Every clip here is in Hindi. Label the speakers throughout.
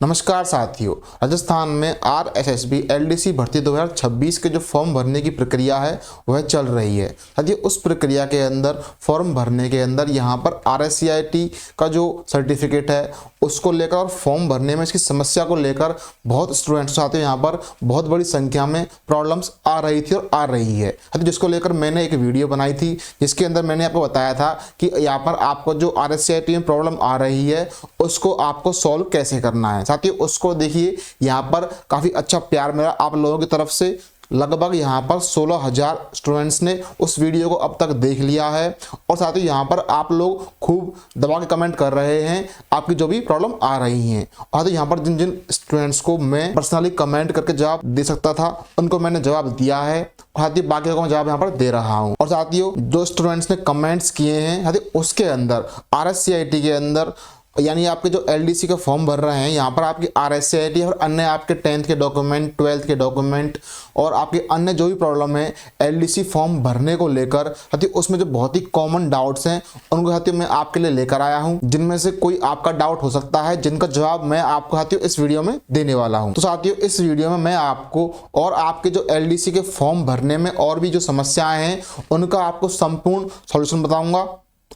Speaker 1: नमस्कार साथियों, राजस्थान में आरएसएसबी एलडीसी भर्ती 2026 के जो फॉर्म भरने की प्रक्रिया है वह चल रही है। साथियों, उस प्रक्रिया के अंदर फॉर्म भरने के अंदर यहाँ पर आरएससीआईटी का जो सर्टिफिकेट है उसको लेकर और फॉर्म भरने में इसकी समस्या को लेकर बहुत स्टूडेंट्स साथियों यहाँ पर बहुत बड़ी संख्या में प्रॉब्लम्स आ रही थी और आ रही है। साथियों, जिसको लेकर मैंने एक वीडियो बनाई थी जिसके अंदर मैंने आपको बताया था कि यहाँ पर आपको जो आरएससीआईटी में प्रॉब्लम आ रही है उसको आपको सॉल्व कैसे करना है। साथियों, उसको देखिए, यहाँ पर काफ़ी अच्छा प्यार मिला आप लोगों की तरफ से। लगभग यहाँ पर 16,000 स्टूडेंट्स ने उस वीडियो को अब तक देख लिया है और साथ ही यहाँ पर आप लोग खूब दबा के कमेंट कर रहे हैं आपकी जो भी प्रॉब्लम आ रही हैं। और यहाँ पर जिन जिन स्टूडेंट्स को मैं पर्सनली कमेंट करके जवाब दे सकता था उनको मैंने जवाब दिया है और साथ ही बाकी को मैं जवाब यहाँ पर दे रहा हूँ। और साथियों, जो स्टूडेंट्स ने कमेंट्स किए हैं साथियों उसके अंदर आरएससीआईटी के अंदर यानी आपके जो एलडीसी का फॉर्म भर रहे हैं यहाँ पर आपकी आरएससीआईटी और अन्य आपके 10th के डॉक्यूमेंट, 12th के डॉक्यूमेंट और आपके अन्य जो भी प्रॉब्लम है एलडीसी फॉर्म भरने को लेकर साथियों उसमें जो बहुत ही कॉमन डाउट्स हैं उनको साथियों मैं आपके लिए लेकर आया हूँ, जिनमें से कोई आपका डाउट हो सकता है जिनका जवाब मैं आपको साथियों इस वीडियो में देने वाला हूँ। तो साथियों, इस वीडियो में मैं आपको और आपके जो एलडीसी के फॉर्म भरने में और भी जो समस्याएं हैं उनका आपको संपूर्ण सॉल्यूशन बताऊंगा,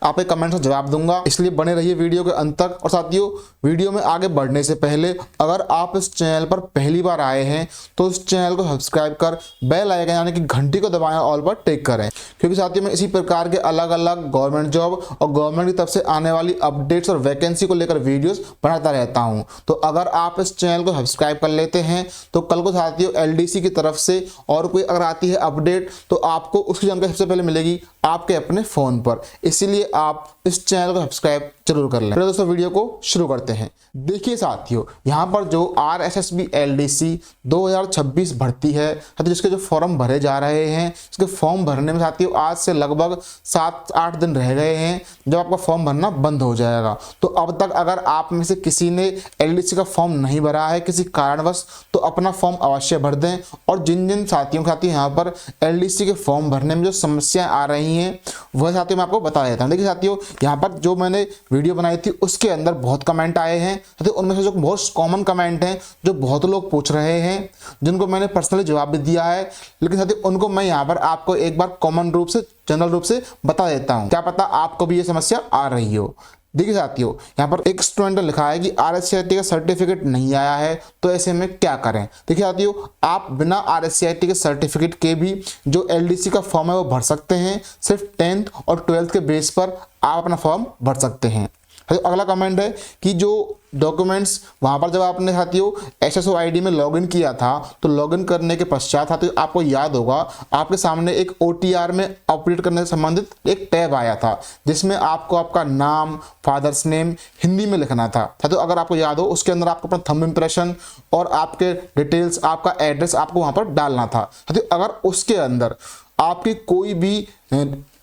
Speaker 1: आपके कमेंट से जवाब दूंगा, इसलिए बने रहिए वीडियो के अंत तक। और साथियों, वीडियो में आगे बढ़ने से पहले अगर आप इस चैनल पर पहली बार आए हैं तो इस चैनल को सब्सक्राइब कर बेल आइकन यानी कि घंटी को दबाएं, ऑल पर टिक करें, क्योंकि साथियों मैं इसी प्रकार के अलग अलग गवर्नमेंट जॉब और गवर्नमेंट की तरफ से आने वाली अपडेट्स और वैकेंसी को लेकर वीडियोस बनाता रहता हूं। तो अगर आप इस चैनल को सब्सक्राइब कर लेते हैं तो कल को साथियों एलडीसी की तरफ से और कोई अगर आती है अपडेट तो आपको उसकी जानकारी सबसे पहले मिलेगी आपके अपने फोन पर। इसीलिए आप इस चैनल को सब्सक्राइब जरूर कर लें। तो दोस्तों, वीडियो को शुरू करते हैं। देखिए साथियों, यहाँ पर जो आरएसएसबी एलडीसी 2026 भर्ती है साथियों जिसके जो फॉर्म भरे जा रहे हैं, इसके फॉर्म भरने में साथियों आज से लगभग 7-8 दिन रह गए हैं जब आपका फॉर्म भरना बंद हो जाएगा। तो अब तक अगर आप में से किसी ने एलडीसी का फॉर्म नहीं भरा है किसी कारणवश तो अपना फॉर्म अवश्य भर दें। और जिन जिन साथियों के साथियों यहाँ पर एलडीसी के फॉर्म भरने में जो समस्याएं आ रही हैं वह साथियों मैं आपको बता देता हूँ। देखिए साथियों, यहाँ पर जो मैंने वीडियो बनाई थी उसके अंदर बहुत कमेंट आए हैं साथियों, उनमें से जो बहुत कॉमन कमेंट हैं जो बहुत लोग पूछ रहे हैं जिनको मैंने पर्सनली जवाब भी दिया है, लेकिन साथियों उनको मैं यहाँ पर आपको एक बार कॉमन रूप से जनरल रूप से बता देता हूँ, क्या पता आपको भी ये समस्या आ रही हो। देखिए साथियों, यहाँ पर एक स्टूडेंट ने लिखा है कि आरएससीआईटी का सर्टिफिकेट नहीं आया है तो ऐसे में क्या करें। देखिए साथियों, आप बिना आरएससीआईटी के सर्टिफिकेट के भी जो एलडीसी का फॉर्म है वो भर सकते हैं। सिर्फ 10th और 12th के बेस पर आप अपना फॉर्म भर सकते हैं। अगला कमेंट है कि जो डॉक्यूमेंट्स वहाँ पर जब आपने साथियों एसएसओ आईडी में लॉगिन किया था तो लॉगिन करने के पश्चात साथियों आपको याद होगा आपके सामने एक ओटीआर में अपडेट करने से संबंधित एक टैब आया था जिसमें आपको आपका नाम, फादर्स नेम हिंदी में लिखना था। साथियों अगर आपको याद हो उसके अंदर आपको अपना थंब इंप्रेशन और आपके डिटेल्स, आपका एड्रेस आपको वहाँ पर डालना था। साथियों अगर उसके अंदर आपकी कोई भी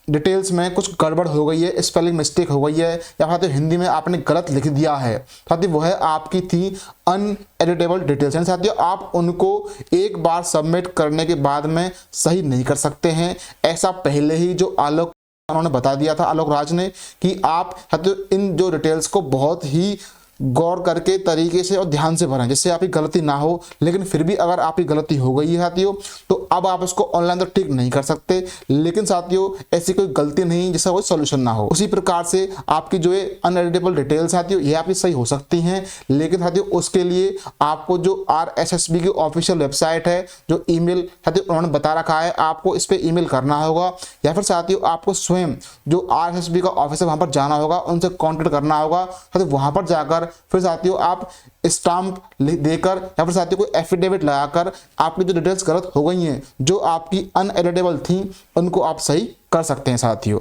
Speaker 1: डिटेल्स में कुछ गड़बड़ हो गई है, स्पेलिंग मिस्टेक हो गई है या फिर हिंदी में आपने गलत लिख दिया है साथियों वह आपकी थी अनएडिटेबल डिटेल्स। यानी साथियों आप उनको एक बार सबमिट करने के बाद में सही नहीं कर सकते हैं। ऐसा पहले ही जो आलोक उन्होंने बता दिया था, आलोक राज ने, कि आप साथियों इन जो डिटेल्स को बहुत ही गौर करके तरीके से और ध्यान से भरें जिससे आपकी गलती ना हो। लेकिन फिर भी अगर आपकी गलती हो गई है साथियों तो अब आप इसको ऑनलाइन तो ठीक नहीं कर सकते, लेकिन साथियों ऐसी कोई गलती नहीं जिसका कोई सॉल्यूशन ना हो। उसी प्रकार से आपकी जो है अनएडिटेबल डिटेल्स साथियों ये आपकी सही हो सकती हैं, लेकिन साथियों उसके लिए आपको जो आरएसएसबी की ऑफिशियल वेबसाइट है, जो ईमेल साथियों उन्होंने बता रखा है, आपको इस पर ईमेल करना होगा या फिर साथियों आपको स्वयं जो आरएसएसबी का ऑफिस है वहाँ पर जाना होगा, उनसे कॉन्टेक्ट करना होगा। साथियों वहाँ पर जाकर फिर साथियों आप स्टाम्प देकर या फिर साथियों को एफिडेविट लगाकर आपकी जो डिटेल्स गलत हो गई हैं, जो आपकी अनएडिटेबल थी, उनको आप सही कर सकते हैं साथियों।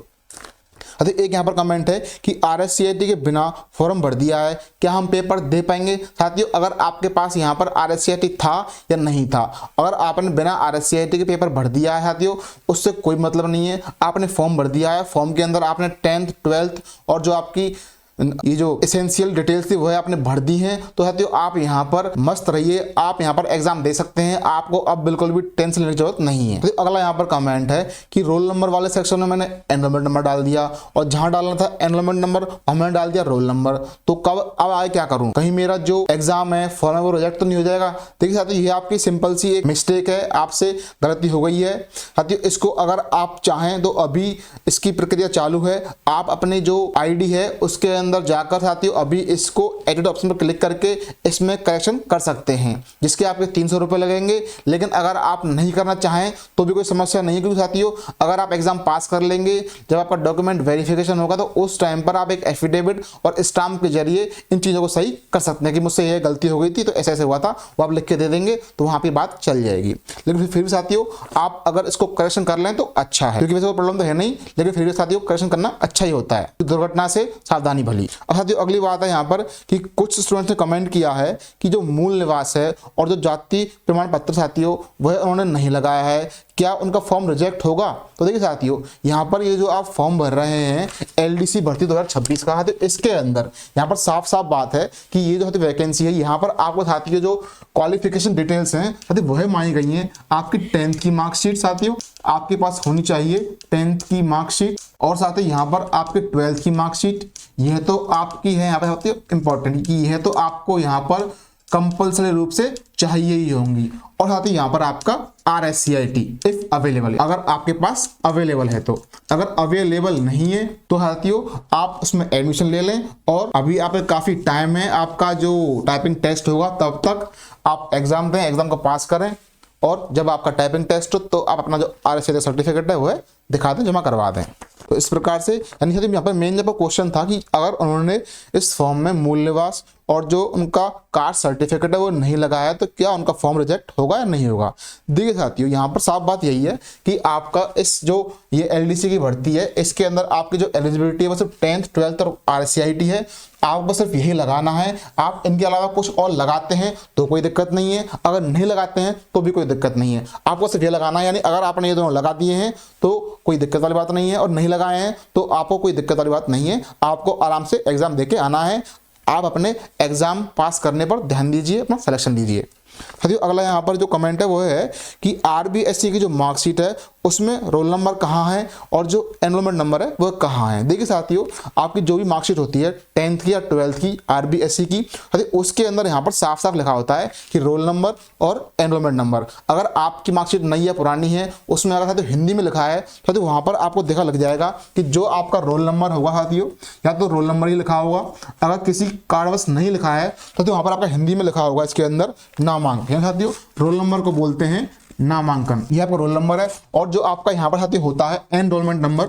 Speaker 1: एक यहाँ पर कमेंट है कि आरएससीआईटी के बिना फॉर्म भर दिया है, क्या हम पेपर दे पाएंगे। साथियों अगर आपके पास यहाँ पर आरएससीआईटी था या नहीं था, अगर आपने बिना आरएससीआईटी के पेपर भर दिया है साथियों उससे कोई मतलब नहीं है। आपने फॉर्म भर दिया है, फॉर्म के अंदर आपने 10th, 12th और जो आपकी ये जो एसेंशियल डिटेल्स थी वह आपने भर दी हैं। तो साथियों आप यहाँ पर मस्त रहिए, आप यहाँ पर एग्जाम दे सकते हैं, आपको अब बिल्कुल भी टेंशन लेने की जरूरत नहीं है। तो अगला यहाँ पर कमेंट है कि रोल नंबर वाले सेक्शन में मैंने एनरोलमेंट नंबर डाल दिया और जहां डालना था एनरोलमेंट नंबर हमने डाल दिया रोल नंबर, तो कब अब आगे क्या करूं, कहीं मेरा जो एग्जाम है फॉर्म है वो रिजेक्ट तो नहीं हो जाएगा। देखिए साथियों ये आपकी सिंपल सी एक मिस्टेक है, आपसे गलती हो गई है। साथियों इसको अगर आप चाहें तो अभी इसकी प्रक्रिया चालू है, आप अपने जो आईडी है उसके अंदर जाकर साथियों अभी इसको एडिट ऑप्शन पर क्लिक करके इसमें करेक्शन कर सकते हैं, जिसके आपके 300 रुपये लगेंगे। लेकिन अगर आप नहीं करना चाहें तो भी कोई समस्या नहीं है, क्योंकि साथियों अगर आप एग्जाम पास कर लेंगे, जब आपका डॉक्यूमेंट वेरिफिकेशन होगा तो उस टाइम पर आप एक एफिडेविट और स्टाम्प के जरिए इन चीज़ों को सही कर सकते हैं कि मुझसे ये गलती हो गई थी तो ऐसे ऐसे हुआ था, वो आप लिख के दे देंगे तो वहाँ पे बात चल जाएगी। लेकिन फिर भी साथियों आप अगर इसको करेक्शन कर लें तो अच्छा है, क्योंकि वैसे कोई प्रॉब्लम तो है नहीं, लेकिन फिर भी साथियों करेक्शन करना अच्छा ही होता है, दुर्घटना से सावधानी भली। अब साथियों अगली बात है यहाँ पर कि कुछ स्टूडेंट्स ने कमेंट किया है कि जो मूल निवास है और जो जाति प्रमाण पत्र साथियों वह उन्होंने नहीं लगाया है, क्या उनका फॉर्म रिजेक्ट होगा? तो देखिए साथियों यहाँ पर ये जो आप फॉर्म भर रहे हैं एलडीसी भर्ती 2026 का, तो इसके अंदर यहाँ पर साफ साफ बात है कि ये जो वैकेंसी है यहाँ पर आपको साथियों जो क्वालिफिकेशन डिटेल्स हैं साथियों वह मांगी गई हैं। आपकी 10th की मार्कशीट साथियों आपके पास होनी चाहिए, 10th की मार्कशीट, और साथ ही यहाँ पर आपके 12th की मार्कशीट, यह तो आपकी है यहाँ पर साथियों इंपॉर्टेंट कि यह तो आपको यहाँ पर कंपल्सरी रूप से चाहिए ही होंगी। और साथ ही यहाँ पर आपका RSCIT इफ अवेलेबल, अगर आपके पास अवेलेबल है तो, अगर अवेलेबल नहीं है तो साथियों आप उसमें एडमिशन ले लें। और अभी आप काफ़ी टाइम है, आपका जो टाइपिंग टेस्ट होगा तब तक आप एग्जाम दें, एग्जाम को पास करें, और जब आपका टाइपिंग टेस्ट हो तो आप अपना जो RSCIT सर्टिफिकेट है वह दिखा दें, जमा करवा दें। तो इस प्रकार से यानी यहाँ पर मेन जब क्वेश्चन था कि अगर उन्होंने इस फॉर्म में मूल निवास और जो उनका कास्ट सर्टिफिकेट है वो नहीं लगाया तो क्या उनका फॉर्म रिजेक्ट होगा या नहीं होगा। देखिए साथियों यहाँ पर साफ बात यही है कि आपका इस जो ये एलडीसी की भर्ती है इसके अंदर आपकी जो एलिजिबिलिटी है वो सिर्फ 10th 12th और RSCIT है, आपको सिर्फ यही लगाना है। आप इनके अलावा कुछ और लगाते हैं तो कोई दिक्कत नहीं है, अगर नहीं लगाते हैं तो भी कोई दिक्कत नहीं है, आपको सिर्फ ये लगाना है। यानी अगर आपने ये दोनों लगा दिए हैं तो कोई दिक्कत वाली बात नहीं है, और नहीं लगाए हैं तो आपको कोई दिक्कत वाली बात नहीं है, आपको आराम से एग्जाम देके आना है। आप अपने एग्जाम पास करने पर ध्यान दीजिए, अपना सिलेक्शन लीजिए। साथियों अगला यहाँ पर जो कमेंट है वो है कि RBSC की जो मार्कशीट है उसमें रोल नंबर कहाँ है और जो एनरोलमेंट नंबर है वो कहाँ है। देखिए साथियों आपकी जो भी मार्कशीट होती है 10th की या 12th की RBSC की, उसके अंदर यहाँ पर साफ साफ लिखा होता है कि रोल नंबर और एनरोलमेंट नंबर। अगर आपकी मार्कशीट नई या पुरानी है उसमें अगर साथियों हिंदी में लिखा है तो वहाँ पर आपको देखा लग जाएगा कि जो आपका रोल नंबर होगा साथियों या तो रोल नंबर ही लिखा होगा, अगर किसी कारणवश नहीं लिखा है तो वहाँ पर आपका हिंदी में लिखा होगा इसके अंदर नामांकन। साथियों रोल नंबर को बोलते हैं नामांकन, यह आपका रोल नंबर है। और जो आपका यहाँ पर साथियों होता है एनरोलमेंट नंबर,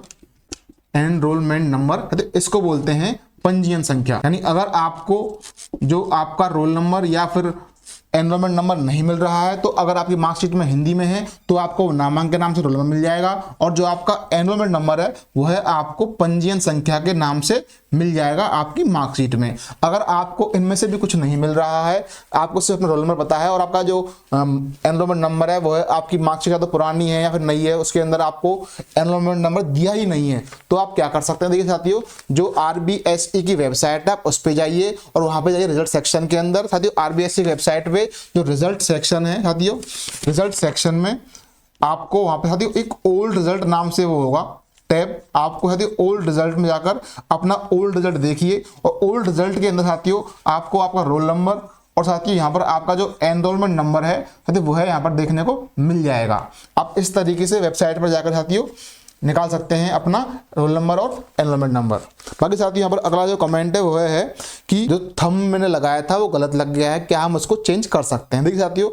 Speaker 1: एनरोलमेंट नंबर इसको बोलते हैं पंजीयन संख्या। यानी अगर आपको जो आपका रोल नंबर या फिर एनरोलमेंट नंबर नहीं मिल रहा है तो अगर आपकी मार्कशीट में हिंदी में है तो आपको नामांकन के नाम से रोल नंबर मिल जाएगा, और जो आपका एनरोलमेंट नंबर है वह आपको पंजीयन संख्या के नाम से मिल जाएगा आपकी मार्कशीट में। अगर आपको इनमें से भी कुछ नहीं मिल रहा है, आपको सिर्फ अपना रोल नंबर पता है और आपका जो एनरोलमेंट नंबर है वह आपकी मार्कशीट या तो पुरानी है या फिर नई है, उसके अंदर आपको एनरोलमेंट नंबर दिया ही नहीं है, तो आप क्या कर सकते हैं। देखिए साथियों जो RBSE की वेबसाइट है आप उस पर जाइए और वहां पे जाइए रिजल्ट सेक्शन के अंदर। साथियों RBSE की वेबसाइट पे जो रिजल्ट सेक्शन है साथियों, रिजल्ट सेक्शन में आपको वहां पे साथियों एक ओल्ड रिजल्ट नाम से वो होगा टैब, आपको साथियों ओल्ड रिजल्ट में जाकर अपना ओल्ड रिजल्ट देखिए, और ओल्ड रिजल्ट के अंदर साथियों आपको आपका रोल नंबर और साथियों यहाँ पर आपका जो एनरोलमेंट नंबर है साथियों वो है यहाँ पर देखने को मिल जाएगा। आप इस तरीके से वेबसाइट पर जाकर साथियों निकाल सकते हैं अपना रोल नंबर और एनरोलमेंट नंबर। बाकी साथियों यहाँ पर अगला जो कमेंट है वो है कि जो थंब मैंने लगाया था वो गलत लग गया है, क्या हम उसको चेंज कर सकते हैं। देखिए साथियों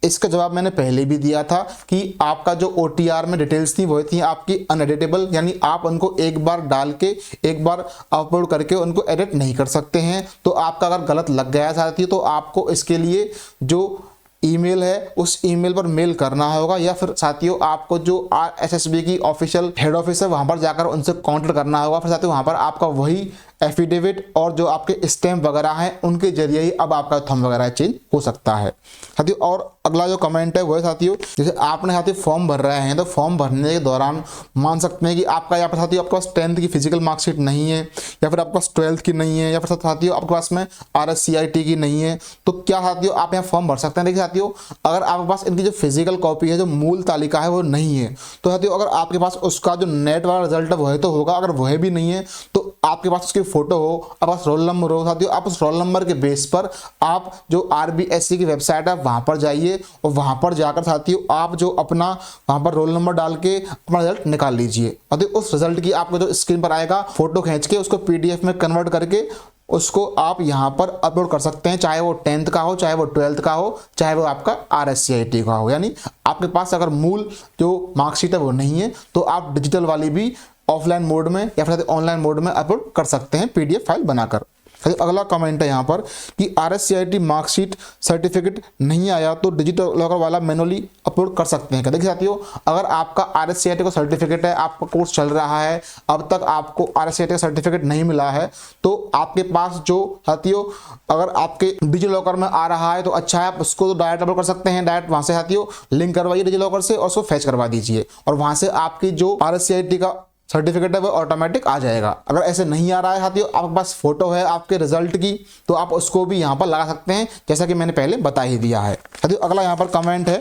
Speaker 1: इसका जवाब मैंने पहले भी दिया था कि आपका जो OTR में डिटेल्स थी वो थी आपकी अनएडिटेबल, यानी आप उनको एक बार डाल के एक बार अपलोड करके उनको एडिट नहीं कर सकते हैं। तो आपका अगर गलत लग गया साथियों तो आपको इसके लिए जो ईमेल है उस ईमेल पर मेल करना होगा, या फिर साथियों आपको जो RSSB की ऑफिशियल हेड ऑफिस है वहां पर जाकर उनसे कांटेक्ट करना होगा। फिर साथियों वहां पर आपका वही एफिडेविट और जो आपके स्टैम्प वगैरह हैं उनके जरिए ही अब आपका थंब वगैरह चेंज हो सकता है साथियों। और अगला जो कमेंट है वो है साथियों, जैसे आपने साथियों फॉर्म भर रहे हैं तो फॉर्म भरने के दौरान मान सकते हैं कि आपका यहाँ पर साथियों आपके पास 10th की फिजिकल मार्कशीट नहीं है, या फिर आपके पास 12th की नहीं है, या फिर साथियों आपके पास में RSCIT की नहीं है, तो क्या साथियों आप यहाँ फॉर्म भर सकते हैं। देखिए साथियों, अगर आपके पास इनकी जो फिजिकल कॉपी है, जो मूल तालिका है वो नहीं है, तो साथियों अगर आपके पास उसका जो नेट वाला रिजल्ट है वह तो होगा, अगर वह भी नहीं है तो आपके पास उसकी फोटो हो, आपके पास रोल नंबर हो साथियों, आप उस रोल नंबर के बेस पर आप जो RBSC की वेबसाइट है वहां पर जाइए और वहां पर जाकर साथियों आप जो अपना वहां पर रोल नंबर डाल के अपना रिजल्ट निकाल लीजिए। और उस रिजल्ट की आपको जो स्क्रीन पर आएगा फोटो खींच के उसको PDF में कन्वर्ट करके उसको आप यहाँ पर अपलोड कर सकते हैं, चाहे वो 10th का हो, चाहे वो 12th का हो, चाहे वो आपका RSCIT का हो। यानी आपके पास अगर मूल जो मार्कशीट है वो नहीं है तो आप डिजिटल वाली भी ऑफलाइन मोड में या फिर ऑनलाइन मोड में अपलोड कर सकते हैं PDF फाइल बनाकर। अगला कमेंट है यहाँ पर कि RSCIT मार्कशीट सर्टिफिकेट नहीं आया तो डिजिटल लॉकर वाला मैनुअली अपलोड कर सकते हैं क्या। देखिए साथियों, अगर आपका RSCIT का सर्टिफिकेट है, आपका कोर्स चल रहा है, अब तक आपको RSCIT का सर्टिफिकेट नहीं मिला है, तो आपके पास जो साथियों अगर आपके डिजिटल लॉकर में आ रहा है तो अच्छा है, आप उसको तो डायरेक्ट अपलोड कर सकते हैं। डायरेक्ट वहां से साथियों लिंक करवाइए डिजिटल लॉकर से और उसको फैच करवा दीजिए और वहां से आपकी जो RSCIT का सर्टिफिकेट है वो ऑटोमेटिक आ जाएगा। अगर ऐसे नहीं आ रहा है साथियों, आपके पास फोटो है आपके रिजल्ट की, तो आप उसको भी यहाँ पर लगा सकते हैं, जैसा कि मैंने पहले बता ही दिया है साथियों। अगला यहाँ पर कमेंट है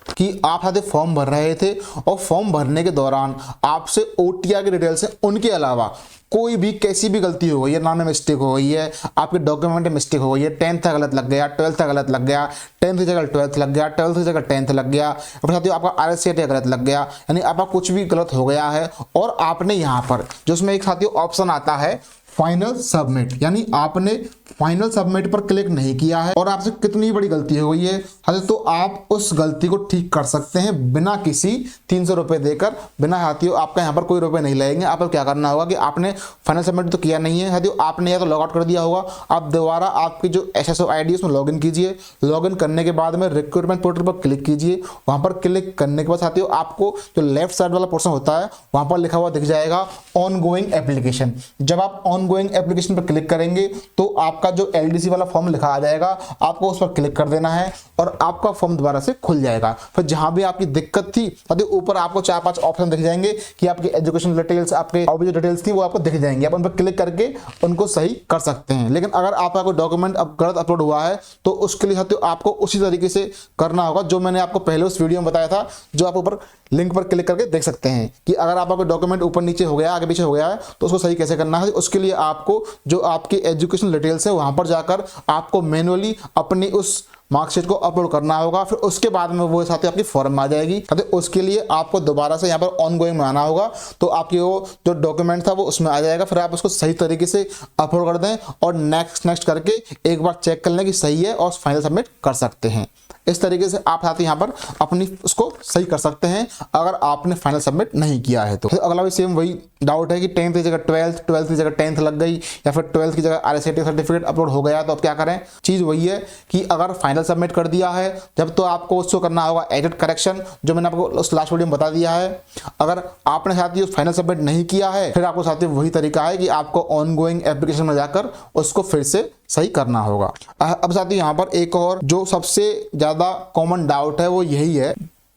Speaker 1: कि आप साथियों फॉर्म भर रहे थे और फॉर्म भरने के दौरान आपसे OTR की डिटेल्स हैं, उनके अलावा कोई भी कैसी भी गलती हो गई है, नाम में मिस्टेक हो गई है, आपके डॉक्यूमेंट में मिस्टेक हो गई है, 10th का गलत लग गया, 12th का गलत लग गया, 10th की जगह 12th लग गया, 12th की जगह 10th लग गया, और साथियों आपका RSCIT गलत लग गया, यानी आपका कुछ भी गलत हो गया है और आपने यहाँ पर जो उसमें एक साथियों ऑप्शन आता है फाइनल सबमिट, यानी आपने फाइनल सबमिट पर क्लिक नहीं किया है और आपसे कितनी बड़ी गलती हो गई है तो आप उस गलती को ठीक कर सकते हैं बिना किसी 300 रुपए देकर। बिना साथियों आपका यहाँ पर कोई रुपए नहीं लगेंगे। आपको क्या करना होगा कि आपने फाइनल सबमिट तो किया नहीं है साथियों, आपने या तो लॉग आउट कर दिया होगा, आप दोबारा आपकी जो SSO ID उसमें लॉगिन कीजिए। लॉगिन करने के बाद में रिक्रूटमेंट पोर्टल पर क्लिक कीजिए। वहां पर क्लिक करने के बाद साथियों आपको जो लेफ्ट साइड वाला पोर्शन होता है वहां पर लिखा हुआ दिख जाएगा ऑन गोइंग एप्लीकेशन। जब आप ऑन गोइंग एप्लीकेशन पर क्लिक करेंगे तो आपका जो LDC वाला फॉर्म लिखा आ जाएगा, आपको उस पर क्लिक कर देना है और आपका फॉर्म दोबारा से खुल जाएगा। फिर जहां भी आपकी दिक्कत थी ऊपर आपको 4-5 ऑप्शन दिख जाएंगे कि आपकी एजुकेशन डिटेल्स, आपके और भी जो डिटेल्स थी वो आपको दिख जाएंगे। आप उन पर क्लिक करके उनको सही कर सकते हैं। लेकिन अगर आपका कोई डॉक्यूमेंट अब गलत अपलोड हुआ है तो उसके लिए साथियों आपको उसी तरीके से करना होगा जो मैंने आपको पहले उस वीडियो में बताया था, जो आप ऊपर लिंक पर क्लिक करके देख सकते हैं कि अगर आपका कोई डॉक्यूमेंट ऊपर नीचे हो गया, आगे पीछे हो गया है, तो उसको सही कैसे करना है। उसके लिए आपको जो आपकी एजुकेशन डिटेल्स है वहां पर जाकर आपको मैनुअली अपनी उस मार्कशीट को अपलोड करना होगा। फिर उसके बाद में वो साथ ही आपकी फॉर्म आ जाएगी। उसके लिए आपको दोबारा से यहाँ पर ऑन गोइंग में आना होगा, तो आपकी वो जो डॉक्यूमेंट था वो उसमें आ जाएगा। फिर आप उसको सही तरीके से अपलोड कर दें और नेक्स्ट करके एक बार चेक कर लें कि सही है और फाइनल सबमिट कर सकते हैं। इस तरीके से आप साथ ही यहाँ पर अपनी उसको सही कर सकते हैं अगर आपने फाइनल सबमिट नहीं किया है तो। अगला भी सेम वही डाउट है कि 10th की जगह 12th, 12th की जगह 10th लग गई या फिर 12th की जगह RSCIT सर्टिफिकेट अपलोड हो गया, तो अब क्या करें। चीज़ वही है कि अगर फाइनल सबमिट कर दिया है जब तो आपको उसको करना होगा एडिट करेक्शन, जो मैंने आपको उस लास्ट वीडियो में बता दिया है। अगर आपने साथियों फाइनल सबमिट नहीं किया है फिर आपको साथियों वही तरीका है कि आपको ऑन गोइंग एप्लीकेशन में जाकर उसको फिर से सही करना होगा। अब साथियों यहाँ पर एक और जो सबसे ज़्यादा कॉमन डाउट है वो यही है,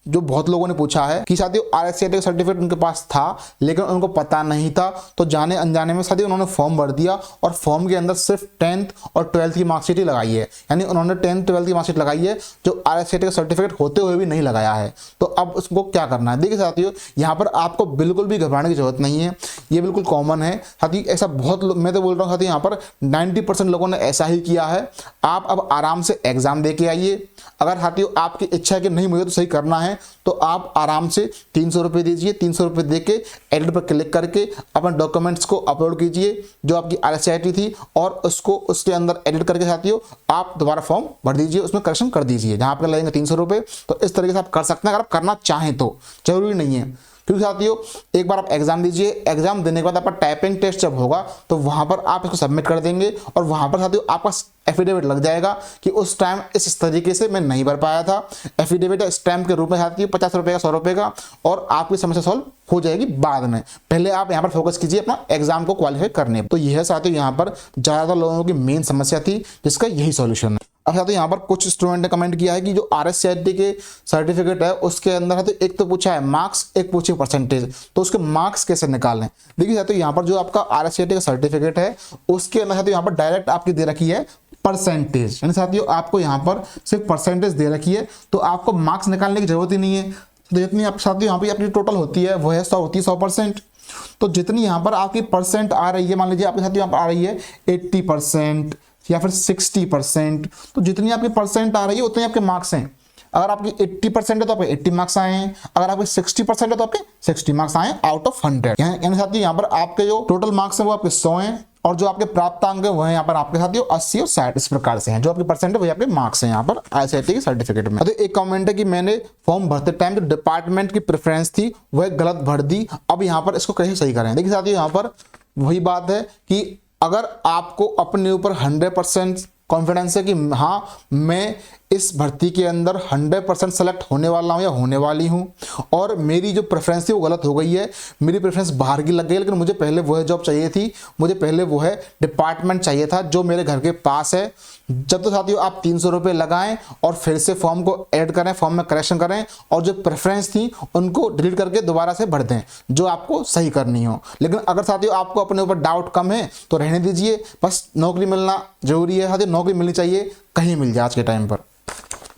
Speaker 1: जो बहुत लोगों ने पूछा है कि साथियों RSCIT का सर्टिफिकेट उनके पास था लेकिन उनको पता नहीं था, तो जाने अनजाने में साथियों उन्होंने फॉर्म भर दिया और फॉर्म के अंदर सिर्फ 10th और 12th की मार्कशीट ही लगाई है, यानी उन्होंने 10th 12th की मार्कशीट लगाई है जो RSCIT का सर्टिफिकेट होते हुए भी नहीं लगाया है। तो अब उसको क्या करना है। देखिए साथियों, यहाँ पर आपको बिल्कुल भी घबराने की जरूरत नहीं है, ये बिल्कुल कॉमन है साथियों। ऐसा बहुत मैं तो बोल रहा हूँ साथियों, यहाँ पर 90% लोगों ने ऐसा ही किया है। आप अब आराम से एग्जाम दे के आइए। अगर साथियों आपकी इच्छा है कि नहीं मुझे तो सही करना है, तो आप आराम से 300 रुपये दीजिए। 300 रुपये दे के एडिट पर क्लिक करके अपने डॉक्यूमेंट्स को अपलोड कीजिए जो आपकी RSCIT थी, और उसको उसके अंदर एडिट करके साथियों आप दोबारा फॉर्म भर दीजिए, उसमें करेक्शन कर दीजिए जहाँ पर लगेंगे 300 रुपये। तो इस तरीके से आप कर सकते हैं अगर आप करना चाहें तो, जरूरी नहीं है। क्योंकि साथियों एक बार आप एग्जाम दीजिए, एग्जाम देने के बाद आपका टाइपिंग टेस्ट जब होगा तो वहां पर आप इसको सबमिट कर देंगे और वहां पर साथियों आपका एफिडेविट लग जाएगा कि उस टाइम इस तरीके से मैं नहीं भर पाया था। एफिडेविट स्टैम्प के रूप में आती है 50 रुपये का, 100 रुपये का, और आपकी समस्या सॉल्व हो जाएगी बाद में। पहले आप यहाँ पर फोकस कीजिए अपना एग्जाम को क्वालिफाई करने। तो यह साथियों यहाँ पर ज़्यादातर लोगों की मेन समस्या थी, जिसका यही सॉल्यूशन है। अब साथियों यहाँ पर कुछ स्टूडेंट ने कमेंट किया है कि जो RSCIT के सर्टिफिकेट है उसके अंदर है तो एक तो पूछा है मार्क्स, एक पूछी परसेंटेज, तो उसके मार्क्स कैसे निकालें। देखिए साथियों यहाँ पर जो आपका RSCIT का सर्टिफिकेट है उसके अंदर साथियों यहाँ पर डायरेक्ट आपकी दे रखी है परसेंटेज, यानी साथियों आपको यहाँ पर सिर्फ परसेंटेज दे रखी है, तो आपको मार्क्स निकालने की जरूरत ही नहीं है। तो जितनी आप साथियों यहाँ पर अपनी टोटल होती है वो है 100 होती है 100%। तो जितनी यहाँ पर आपकी परसेंट आ रही है, मान लीजिए आपके साथियों यहाँ पर आ रही है 80% या फिर 60%, तो जितनी आपकी परसेंट आ रही है उतने आपके मार्क्स हैं। अगर आपकी 80% है तो आपके 80 मार्क्स आए हैं, अगर आपके 60% है तो आपके 60 मार्क्स आए आउट ऑफ 100। यानी साथियों यहाँ पर आपके जो टोटल मार्क्स हैं वो आपके 100 हैं, और जो आपके प्राप्तांक है वो है यहाँ पर आपके साथियों 80 और 60 इस प्रकार से हैं। जो आपकी परसेंट है वही आपके मार्क्स हैं यहाँ पर RSCIT के सर्टिफिकेट में। तो एक कमेंट है कि मैंने फॉर्म भरते टाइम जो डिपार्टमेंट की प्रेफरेंस थी वह गलत भर दी, अब यहाँ पर इसको कैसे सही करें। देखिए साथियों यहाँ पर वही बात है कि अगर आपको अपने ऊपर 100% कॉन्फिडेंस है कि हाँ मैं इस भर्ती के अंदर 100% सेलेक्ट होने वाला हूँ या होने वाली हूँ, और मेरी जो प्रेफरेंस थी वो गलत हो गई है, मेरी प्रेफरेंस बाहर की लग गई, लेकिन मुझे पहले वो है जॉब चाहिए थी, मुझे पहले वो है डिपार्टमेंट चाहिए था जो मेरे घर के पास है। जब तो साथियों आप 300 रुपये लगाएं और फिर से फॉर्म को ऐड करें, फॉर्म में करेक्शन करें, और जो प्रेफरेंस थी उनको डिलीट करके दोबारा से भर दें जो आपको सही करनी हो। लेकिन अगर साथियों आपको अपने ऊपर डाउट कम है तो रहने दीजिए, बस नौकरी मिलना जरूरी है साथियों, नौकरी मिलनी चाहिए, कहीं मिल जाए आज के टाइम पर।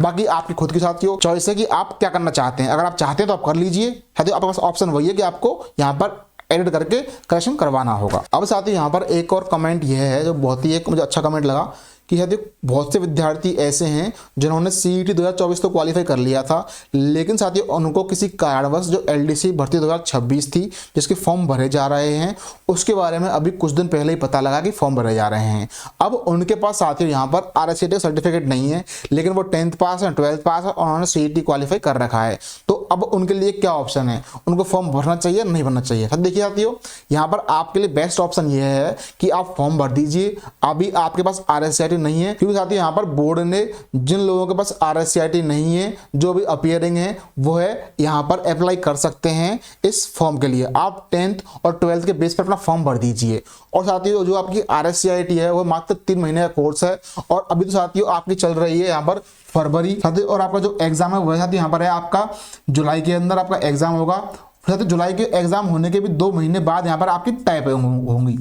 Speaker 1: बाकी आपकी खुद की साथियों चॉइस है कि आप क्या करना चाहते हैं। अगर आप चाहते हैं तो आप कर लीजिए साथियों, आपके पास ऑप्शन वही है कि आपको यहाँ पर एडिट करके करेक्शन करवाना होगा। अब साथियों यहाँ पर एक और कमेंट यह है जो बहुत ही एक मुझे अच्छा कमेंट लगा कि साथियों बहुत से विद्यार्थी ऐसे हैं जिन्होंने CET 2024 तो क्वालिफाई कर लिया था, लेकिन साथियों उनको किसी कारणवश जो LDC भर्ती 2026 थी जिसके फॉर्म भरे जा रहे हैं उसके बारे में अभी कुछ दिन पहले ही पता लगा कि फॉर्म भरे जा रहे हैं। अब उनके पास साथियों यहाँ पर RSCIT सर्टिफिकेट नहीं है, लेकिन वो 10th पास है, 12th पास है और उन्होंने CET क्वालिफाई कर रखा है। तो अब उनके लिए क्या ऑप्शन है, उनको फॉर्म भरना चाहिए नहीं भरना चाहिए। देखिए साथियों यहाँ पर आपके लिए बेस्ट ऑप्शन ये है कि आप फॉर्म भर दीजिए। अभी आपके पास RSCIT नहीं है, क्योंकि साथियों यहाँ पर बोर्ड ने जिन लोगों के पास RSCIT नहीं है जो भी अपीयरिंग है वो है यहाँ पर अप्लाई कर सकते हैं इस फॉर्म के लिए। आप 10th और 12th के बेस पर अपना फॉर्म भर दीजिए। और साथियों जो आपकी RSCIT है वो मात्र 3 महीने का कोर्स है, और अभी तो साथियों आपकी चल रही है यहाँ पर फरवरी साथियों, और आपका जो एग्जाम है वह साथियों यहाँ पर है आपका जुलाई के अंदर आपका एग्जाम होगा। साथियों जुलाई के एग्जाम होने के भी 2 महीने बाद यहाँ पर आपकी टाइपिंग होंगी,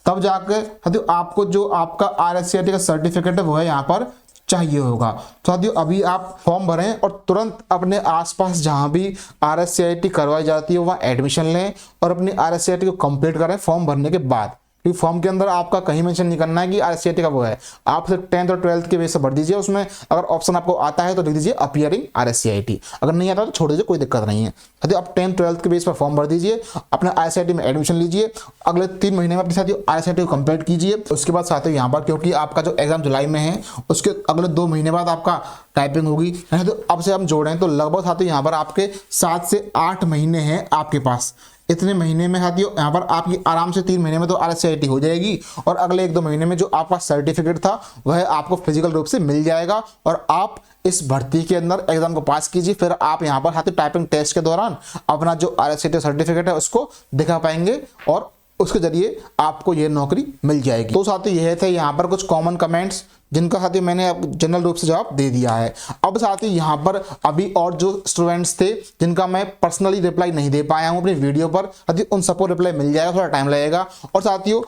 Speaker 1: तब जाकर साथियों आपको जो आपका RSCIT का सर्टिफिकेट है वो है यहाँ पर चाहिए होगा। साथियों अभी आप फॉर्म भरें और तुरंत अपने आसपास जहां भी RSCIT करवाई जाती है वहां एडमिशन लें और अपनी RSCIT को कंप्लीट करें फॉर्म भरने के बाद। क्योंकि फॉर्म के अंदर आपका कहीं मेंशन नहीं करना है कि RSCIT का वो है, आप सिर्फ 10th और 12th के बेस से भर दीजिए। उसमें अगर ऑप्शन आपको आता है तो लिख दीजिए अपीयरिंग RSCIT, अगर नहीं आता तो छोड़ दीजिए, कोई दिक्कत नहीं है। यदि आप 10th 12th के बेस पर फॉर्म भर दीजिए, अपने RSCIT में एडमिशन लीजिए, अगले 3 महीने में अपने साथियों RSCIT को कंप्लीट कीजिए। उसके बाद साथियों यहाँ पर क्योंकि आपका जो एग्जाम जुलाई में है उसके अगले 2 महीने बाद आपका टाइपिंग होगी, तो अब से हम जोड़ें तो लगभग साथियों यहाँ पर आपके 7 से 8 महीने हैं आपके पास। इतने महीने में साथियों यहाँ पर आपकी आराम से 3 महीने में तो RSCIT हो जाएगी, और अगले 1-2 महीने में जो आपका सर्टिफिकेट था वह आपको फिजिकल रूप से मिल जाएगा, और आप इस भर्ती के अंदर एग्जाम को पास कीजिए। फिर आप यहाँ पर साथियों टाइपिंग टेस्ट के दौरान अपना जो RSCIT सर्टिफिकेट है उसको दिखा पाएंगे और उसके जरिए आपको ये नौकरी मिल जाएगी। तो साथियों यह थे यहाँ पर कुछ कॉमन कमेंट्स जिनका साथियों मैंने जनरल रूप से जवाब दे दिया है। अब साथियों यहाँ पर अभी और जो स्टूडेंट्स थे जिनका मैं पर्सनली रिप्लाई नहीं दे पाया हूँ अपनी वीडियो पर, साथियों उन सबको रिप्लाई मिल जाएगा, थोड़ा टाइम लगेगा। और साथियों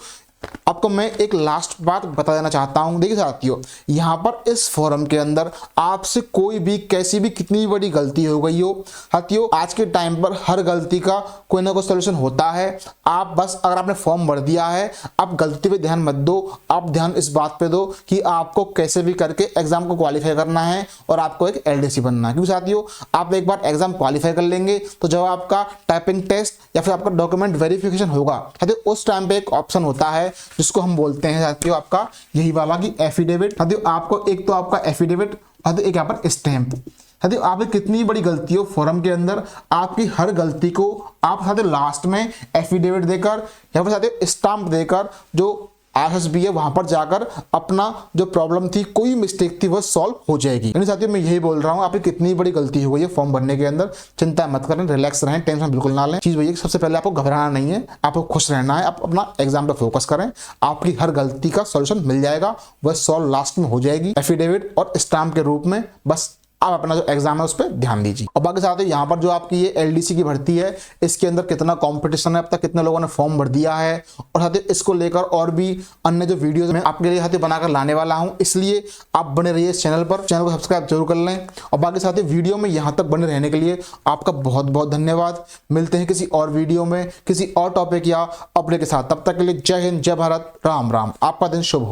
Speaker 1: आपको मैं एक लास्ट बात बता देना चाहता हूं। देखिए साथियों यहाँ पर इस फोरम के अंदर आपसे कोई भी कैसी भी कितनी बड़ी गलती हो गई हो, साथियों आज के टाइम पर हर गलती का कोई ना कोई सोल्यूशन होता है। आप बस अगर आपने फॉर्म भर दिया है, आप गलती पे ध्यान मत दो, आप ध्यान इस बात पे दो कि आपको कैसे भी करके एग्जाम को क्वालिफाई करना है और आपको एक LDC बनना है। क्योंकि साथियों आप एक बार एग्जाम क्वालिफाई कर लेंगे तो जब आपका टाइपिंग टेस्ट या फिर आपका डॉक्यूमेंट वेरिफिकेशन होगा साथियों उस टाइम पे एक ऑप्शन होता है जिसको हम बोलते हैं साथियों आपका यही वाला कि एफिडेविट। साथियों आपको एक तो आपका एफिडेविट, साथियों एक यहाँ पर स्टैंप। साथियों आपकी कितनी बड़ी गलती हो फॉर्म के अंदर, आपकी हर गलती को आप साथियों लास्ट में एफिडेविट देकर या फिर साथियों स्टाम्प देकर जो RSSB है वहां पर जाकर अपना जो प्रॉब्लम थी, कोई मिस्टेक थी, वह सॉल्व हो जाएगी। यानी साथियों मैं यही बोल रहा हूं, आपकी कितनी बड़ी गलती हो गई है फॉर्म भरने के अंदर, चिंता मत करें, रिलैक्स रहें, टेंशन बिल्कुल ना लें। चीज वही है, सबसे पहले आपको घबराना नहीं है, आपको खुश रहना है, आप अपना एग्जाम पे फोकस करें, आपकी हर गलती का सॉल्यूशन मिल जाएगा, वह सॉल्व लास्ट में हो जाएगी एफिडेविट और स्टाम्प के रूप में। बस आप अपना जो एग्जाम है उस पर ध्यान दीजिए। और बाकी साथ ही यहाँ पर जो आपकी ये LDC की भर्ती है, इसके अंदर कितना कंपटीशन है, अब तक कितने लोगों ने फॉर्म भर दिया है, और साथ ही इसको लेकर और भी अन्य जो वीडियोस मैं आपके लिए साथ ही बनाकर लाने वाला हूँ, इसलिए आप बने रहिए इस चैनल पर, चैनल को सब्सक्राइब जरूर कर लें। और बाकी साथ ही वीडियो में यहाँ तक बने रहने के लिए आपका बहुत बहुत धन्यवाद। मिलते हैं किसी और वीडियो में किसी और टॉपिक या अपडेट के साथ, तब तक के लिए जय हिंद, जय भारत, राम राम। आपका दिन शुभ हो।